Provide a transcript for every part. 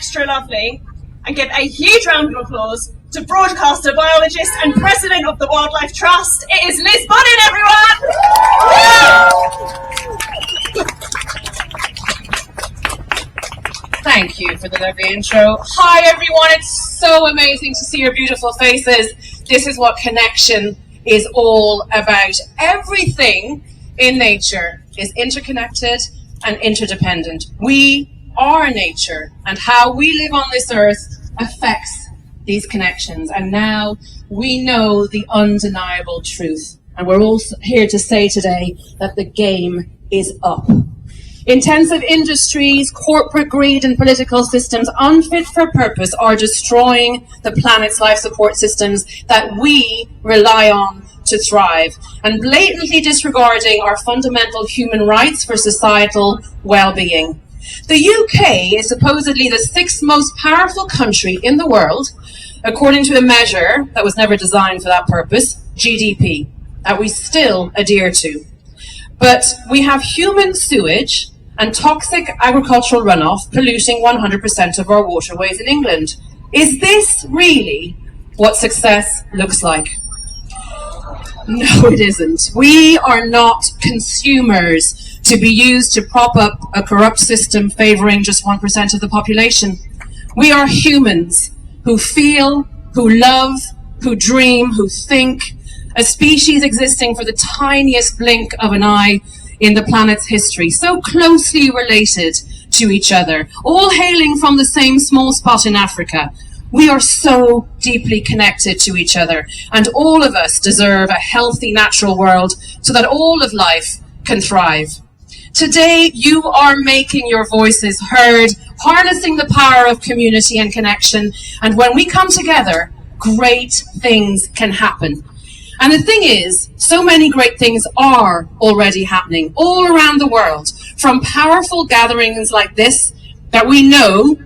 extra lovely and give a huge round of applause to broadcaster, biologist and president of the Wildlife Trust. It is Liz Budden, everyone! Thank you for the lovely intro. Hi everyone, it's so amazing to see your beautiful faces. This is what connection is all about. Everything in nature is interconnected and interdependent. We are nature, and how we live on this earth affects these connections. And now we know the undeniable truth. And we're also here to say today that the game is up. Intensive industries, corporate greed and political systems unfit for purpose are destroying the planet's life support systems that we rely on to thrive, and blatantly disregarding our fundamental human rights for societal well-being. The UK is supposedly the 6th most powerful country in the world, according to a measure that was never designed for that purpose, GDP, that we still adhere to. But we have human sewage and toxic agricultural runoff polluting 100% of our waterways in England. Is this really what success looks like? No, it isn't. We are not consumers to be used to prop up a corrupt system favouring just 1% of the population. We are humans who feel, who love, who dream, who think, a species existing for the tiniest blink of an eye in the planet's history, so closely related to each other, all hailing from the same small spot in Africa. We are so deeply connected to each other, and all of us deserve a healthy natural world so that all of life can thrive. Today, you are making your voices heard, harnessing the power of community and connection, and when we come together, great things can happen. And the thing is, so many great things are already happening all around the world, from powerful gatherings like this that we know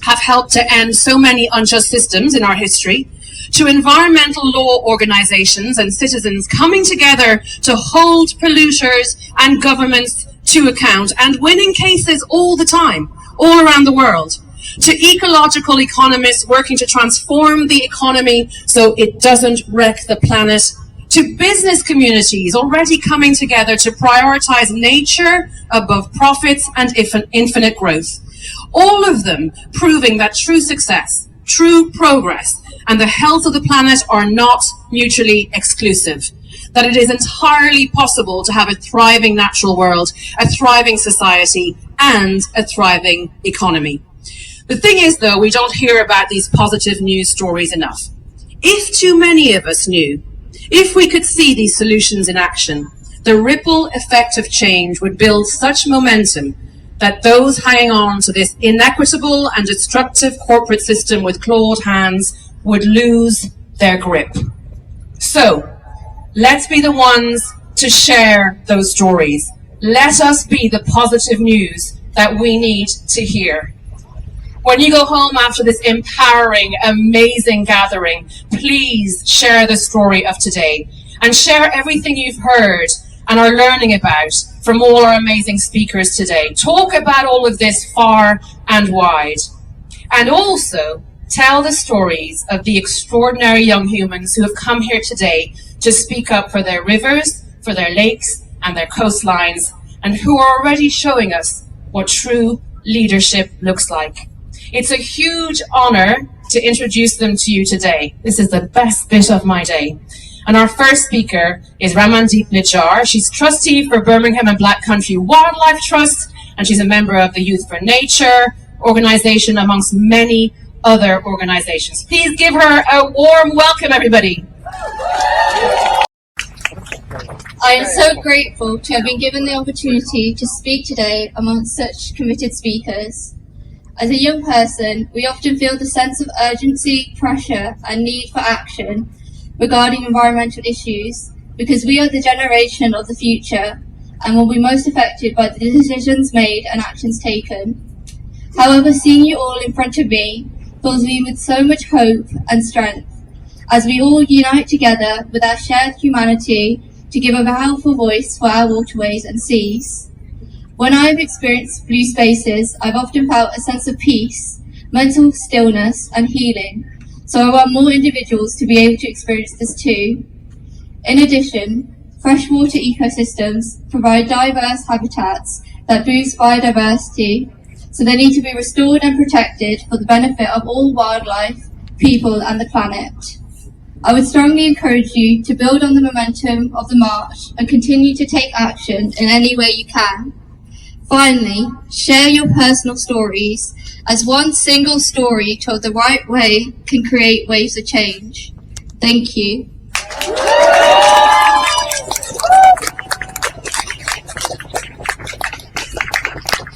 have helped to end so many unjust systems in our history, to environmental law organisations and citizens coming together to hold polluters and governments to account and winning cases all the time, all around the world, to ecological economists working to transform the economy so it doesn't wreck the planet, to business communities already coming together to prioritise nature above profits and infinite growth. All of them proving that true success, true progress, and the health of the planet are not mutually exclusive. That it is entirely possible to have a thriving natural world, a thriving society, and a thriving economy. The thing is, though, we don't hear about these positive news stories enough. If too many of us knew, if we could see these solutions in action, the ripple effect of change would build such momentum that those hanging on to this inequitable and destructive corporate system with clawed hands would lose their grip. So, let's be the ones to share those stories. Let us be the positive news that we need to hear. When you go home after this empowering, amazing gathering, please share the story of today and share everything you've heard and are learning about from all our amazing speakers today. Talk about all of this far and wide. And also tell the stories of the extraordinary young humans who have come here today to speak up for their rivers, for their lakes and their coastlines, and who are already showing us what true leadership looks like. It's a huge honour to introduce them to you today. This is the best bit of my day. And our first speaker is Ramandeep Nijjar. She's trustee for Birmingham and Black Country Wildlife Trust, and she's a member of the Youth for Nature organisation, amongst many other organisations. Please give her a warm welcome, everybody. I am so grateful to have been given the opportunity to speak today amongst such committed speakers. As a young person, we often feel the sense of urgency, pressure and need for action regarding environmental issues because we are the generation of the future and will be most affected by the decisions made and actions taken. However, seeing you all in front of me fills me with so much hope and strength as we all unite together with our shared humanity to give a powerful voice for our waterways and seas. When I have experienced blue spaces, I've often felt a sense of peace mental stillness and healing, so I want more individuals to be able to experience this too. In addition, freshwater ecosystems provide diverse habitats that boost biodiversity, so they need to be restored and protected for the benefit of all wildlife, people and the planet. I would strongly encourage you to build on the momentum of the march and continue to take action in any way you can. Finally, share your personal stories, as one single story told the right way can create waves of change. Thank you.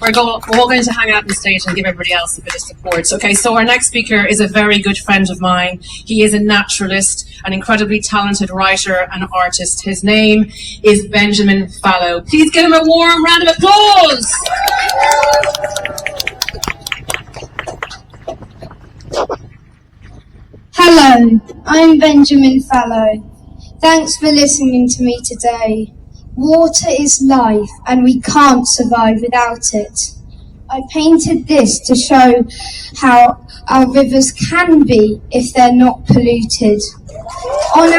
We're all going to hang out on stage and give everybody else a bit of support. Okay, so our next speaker is a very good friend of mine. He is a naturalist, an incredibly talented writer and artist. His name is Benjamin Fallow. Please give him a warm round of applause. Hello, I'm Benjamin Fallow. Thanks for listening to me today. Water is life and we can't survive without it. I painted this to show how our rivers can be if they're not polluted. On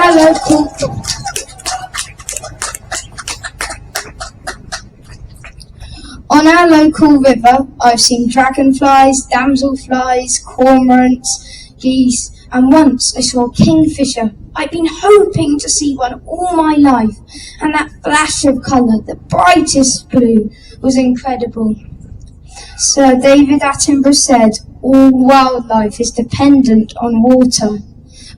our local river, I've seen dragonflies, damselflies, cormorants, geese, and once I saw a kingfisher. I've been hoping to see one all my life, and that flash of colour, the brightest blue, was incredible. Sir David Attenborough said, all wildlife is dependent on water,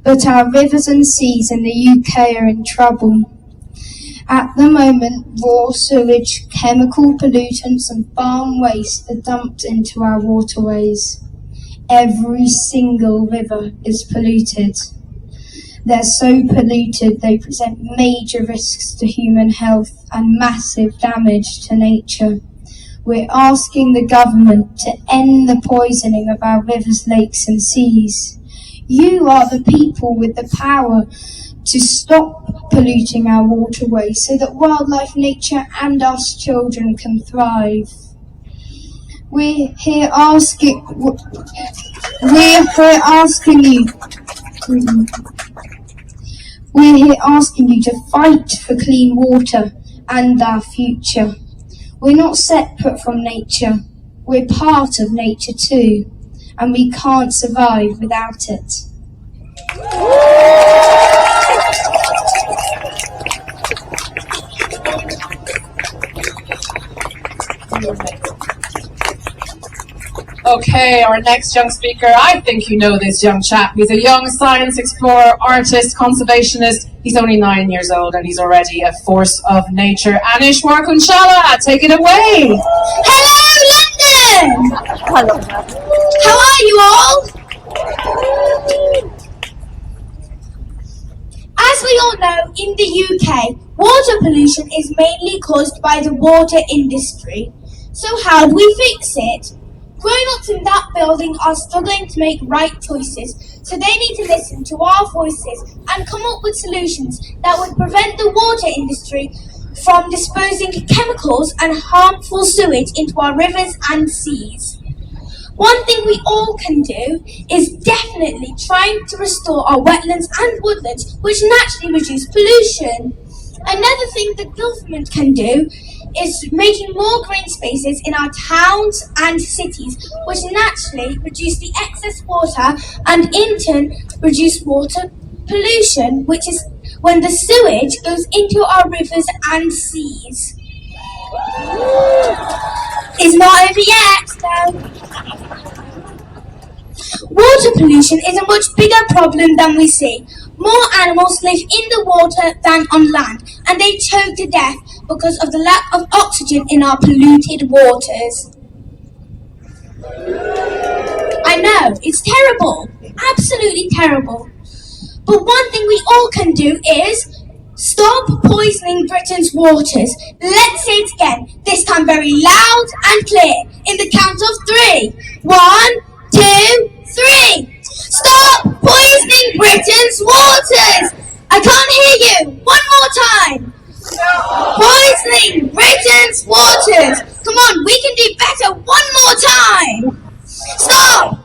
but our rivers and seas in the UK are in trouble. At the moment, raw sewage, chemical pollutants and farm waste are dumped into our waterways. Every single river is polluted. They're so polluted they present major risks to human health and massive damage to nature. We're asking the government to end the poisoning of our rivers, lakes and seas. You are the people with the power to stop polluting our waterways so that wildlife, nature and us children can thrive. We're here asking you to fight for clean water and our future. We're not separate from nature. We're part of nature too, and we can't survive without it. Okay, our next young speaker, I think you know this young chap. He's a young science explorer, artist, conservationist. He's only 9 years old and he's already a force of nature. Anishwar Kunchala, take it away. Hello, London! Hello. How are you all? As we all know, in the UK, water pollution is mainly caused by the water industry. So how do we fix it? Grown-ups in that building are struggling to make right choices, so they need to listen to our voices and come up with solutions that would prevent the water industry from disposing chemicals and harmful sewage into our rivers and seas. One thing we all can do is definitely trying to restore our wetlands and woodlands, which naturally reduce pollution. Another thing the government can do is making more green spaces in our towns and cities, which naturally reduce the excess water and in turn reduce water pollution, which is when the sewage goes into our rivers and seas. It's not over yet, though. Water pollution is a much bigger problem than we see. More animals live in the water than on land, and they choke to death because of the lack of oxygen in our polluted waters. I know, it's terrible, absolutely terrible. But one thing we all can do is stop poisoning Britain's waters. Let's say it again, this time very loud and clear, in the count of 3. 1, 2, 3. Stop poisoning Britain's waters! I can't hear you! One more time! Poisoning Britain's waters! Come on, we can do better! One more time! Stop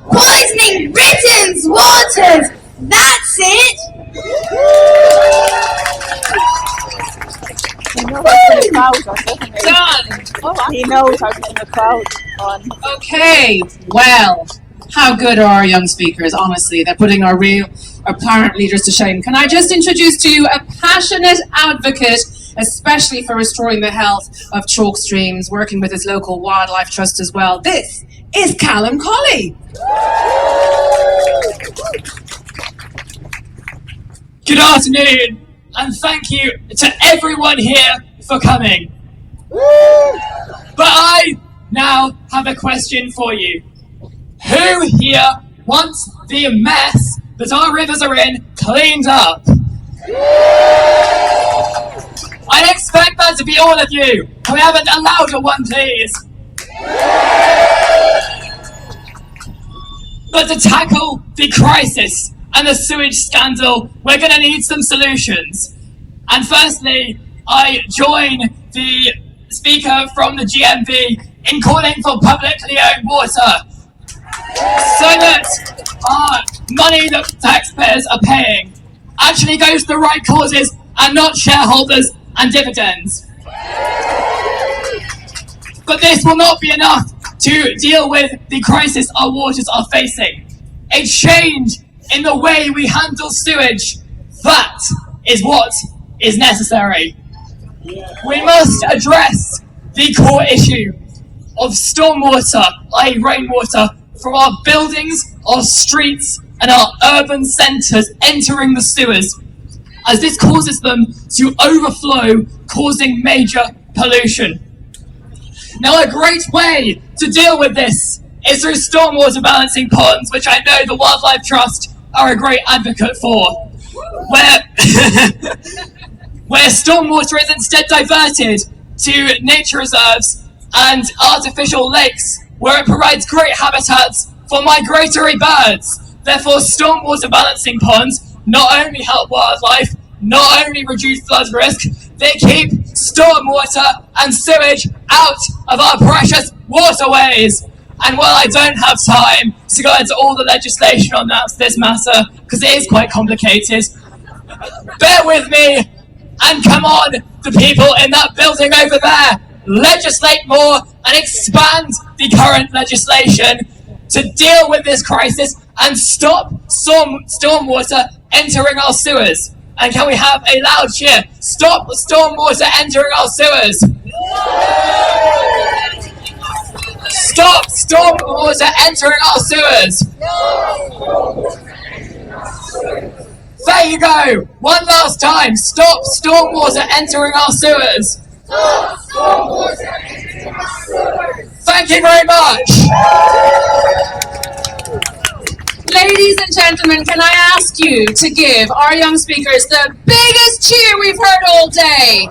He knows how to get the crowd on. Okay, well, how good are our young speakers, honestly? They're putting our parent leaders to shame. Can I just introduce to you a passionate advocate, especially for restoring the health of chalk streams, working with his local wildlife trust as well. This is Callum Colley. Good afternoon, and thank you to everyone here for coming. But I now have a question for you. Who here wants the mess that our rivers are in cleaned up? I expect that to be all of you. Can we have a louder one, please? But to tackle the crisis and the sewage scandal, we're going to need some solutions. And firstly, I join the speaker from the GMB in calling for publicly owned water, so that our money that taxpayers are paying actually goes to the right causes and not shareholders and dividends. But this will not be enough to deal with the crisis our waters are facing. A change in the way we handle sewage, that is what is necessary. We must address the core issue of stormwater, i.e. rainwater, from our buildings, our streets, and our urban centres entering the sewers, as this causes them to overflow, causing major pollution. Now, a great way to deal with this is through stormwater balancing ponds, which I know the Wildlife Trust are a great advocate for, where stormwater is instead diverted to nature reserves and artificial lakes, where it provides great habitats for migratory birds. Therefore, stormwater balancing ponds not only help wildlife, not only reduce flood risk, they keep stormwater and sewage out of our precious waterways. And while I don't have time to go into all the legislation on this matter, because it is quite complicated, bear with me and come on, the people in that building over there, legislate more and expand the current legislation to deal with this crisis and stop stormwater entering our sewers. And can we have a loud cheer? Stop stormwater entering our sewers! Stop stormwater entering our sewers! There you go! One last time! Stop stormwater entering our sewers! Stop stormwater entering our sewers! Thank you very much! Ladies and gentlemen, can I ask you to give our young speakers the biggest cheer we've heard all day?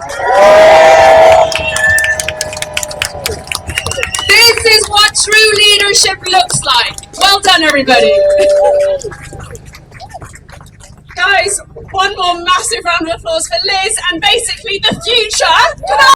This is what true leadership looks like. Well done, everybody. Guys, one more massive round of applause for Liz and basically the future. Come on!